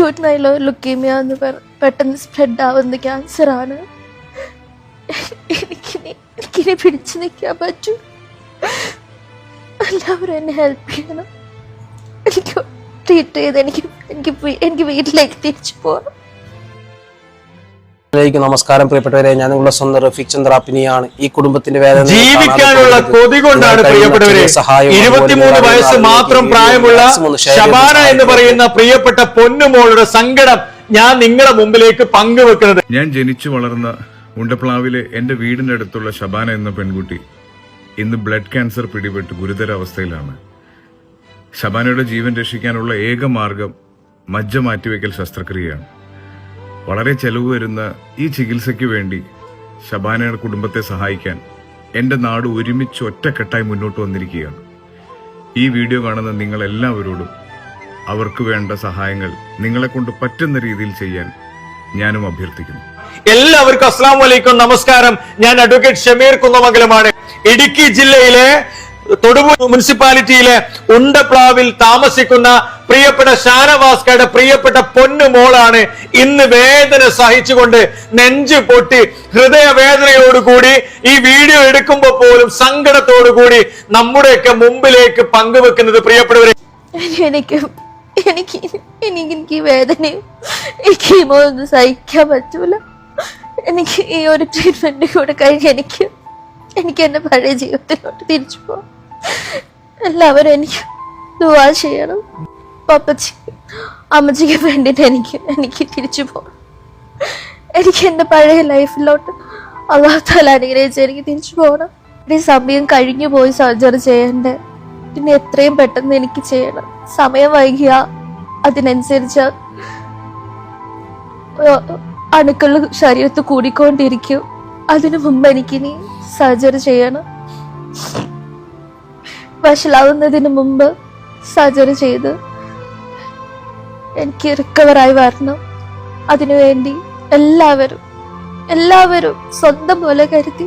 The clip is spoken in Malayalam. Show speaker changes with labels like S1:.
S1: acute leukemia എന്ന് പെട്ടെന്ന് സ്പ്രെഡ് ആവുന്ന ക്യാൻസർ ആണ്. എനിക്കിനി പിടിച്ചു നിൽക്കാൻ പറ്റൂ. എല്ലാവരും എന്നെ ഹെൽപ്പ് ചെയ്യണം. എനിക്ക് ട്രീറ്റ് ചെയ്ത് എനിക്ക് വീട്ടിലേക്ക് തിരിച്ചു പോകണം.
S2: നമസ്കാരം പ്രിയപ്പെട്ടവരെ, ഞാൻ നിങ്ങളുടെ സ്വന്തം റഫീഖ് ചന്ദ്രാപ്പിനിയാണ്. ഈ കുടുംബത്തിന്റെ വേദന
S3: ജീവിക്കാനുള്ള കൊതി കൊണ്ടാണ് പ്രിയപ്പെട്ടവരെ 23 വയസ്സ് മാത്രം പ്രായമുള്ള ശബാന എന്ന് പറയുന്ന പ്രിയപ്പെട്ട പൊന്നുമോളുടെ സങ്കടം ഞാൻ നിങ്ങളുടെ മുമ്പിലേക്ക് പങ്കുവെക്കുന്നത്.
S4: ഞാൻ ജനിച്ചു വളർന്ന ഉണ്ടപ്ലാവിലെ എന്റെ വീടിന്റെ അടുത്തുള്ള ശബാന എന്ന പെൺകുട്ടി ഇന്ന് ബ്ലഡ് ക്യാൻസർ പിടിപെട്ട് ഗുരുതരാവസ്ഥയിലാണ്. ശബാനയുടെ ജീവൻ രക്ഷിക്കാനുള്ള ഏക മാർഗം മജ്ജ മാറ്റിവെക്കൽ ശസ്ത്രക്രിയയാണ്. വളരെ ചെലവ് വരുന്ന ഈ ചികിത്സയ്ക്ക് വേണ്ടി ശബാനയുടെ കുടുംബത്തെ സഹായിക്കാൻ എന്റെ നാട് ഒരുമിച്ച് ഒറ്റക്കെട്ടായി മുന്നോട്ട് വന്നിരിക്കുകയാണ്. ഈ വീഡിയോ കാണുന്ന നിങ്ങളെല്ലാവരോടും അവർക്ക് വേണ്ട സഹായങ്ങൾ നിങ്ങളെ കൊണ്ട് പറ്റുന്ന രീതിയിൽ ചെയ്യാൻ ഞാനും അഭ്യർത്ഥിക്കുന്നു.
S3: എല്ലാവർക്കും അസ്സലാമു അലൈക്കും, നമസ്കാരം. ഞാൻ അഡ്വക്കേറ്റ് ഷമീർ കുന്നമംഗലമാണ്. ഇടുക്കി ജില്ലയിലെ തൊടുപുഴ മുനിസിപ്പാലിറ്റിയിലെ ഉണ്ടപ്ലാവിൽ താമസിക്കുന്ന പ്രിയപ്പെട്ട ഷാനവാസ്കയുടെ പ്രിയപ്പെട്ട പൊന്നുമോളാണ് ഇന്ന് വേദന സഹിച്ചുകൊണ്ട് നെഞ്ചു പൊട്ടി ഹൃദയവേദനയോടുകൂടി ഈ വീഡിയോ എടുക്കുമ്പോൾ പോലും സങ്കടത്തോടുകൂടി നമ്മുടെയൊക്കെ മുമ്പിലേക്ക് പങ്കുവെക്കുന്നത്. പ്രിയപ്പെട്ടവരെ,
S1: എനിക്ക് വേദനയും എനിക്ക് ഒന്നും സഹിക്കാൻ പറ്റൂല. എനിക്ക് ഈ ഒരു ട്രീറ്റ്മെന്റ് കൂടെ കഴിഞ്ഞ് എനിക്ക് എന്റെ പഴയ ജീവിതത്തിലോട്ട് തിരിച്ചു പോകാം. എല്ലാവരും എനിക്ക് ദുആ ചെയ്യണം. അമ്മച്ചിക്ക് വേണ്ടിട്ട് എനിക്ക് തിരിച്ചു പോകണം. എനിക്ക് എന്റെ പഴയ ലൈഫിലോട്ട് അല്ലാഹു തആല അനുഗ്രഹിച്ച് എനിക്ക് തിരിച്ചു പോകണം. ഈ സമയം കഴിഞ്ഞു പോയി സർജറി ചെയ്യണ്ടേ, പിന്നെ എത്രയും പെട്ടെന്ന് എനിക്ക് ചെയ്യണം. സമയം വൈകിയ അതിനനുസരിച്ച് അണുക്കൾ ശരീരത്ത് കൂടിക്കൊണ്ടിരിക്കും. അതിനു മുമ്പ് എനിക്കിനി സർജറി ചെയ്യണം. വഷളാവുന്നതിന് മുമ്പ് സർജറി ചെയ്ത് എനിക്ക് റിക്കവറായി വരണം. അതിനുവേണ്ടി എല്ലാവരും സ്വന്തം പോലെ കരുതി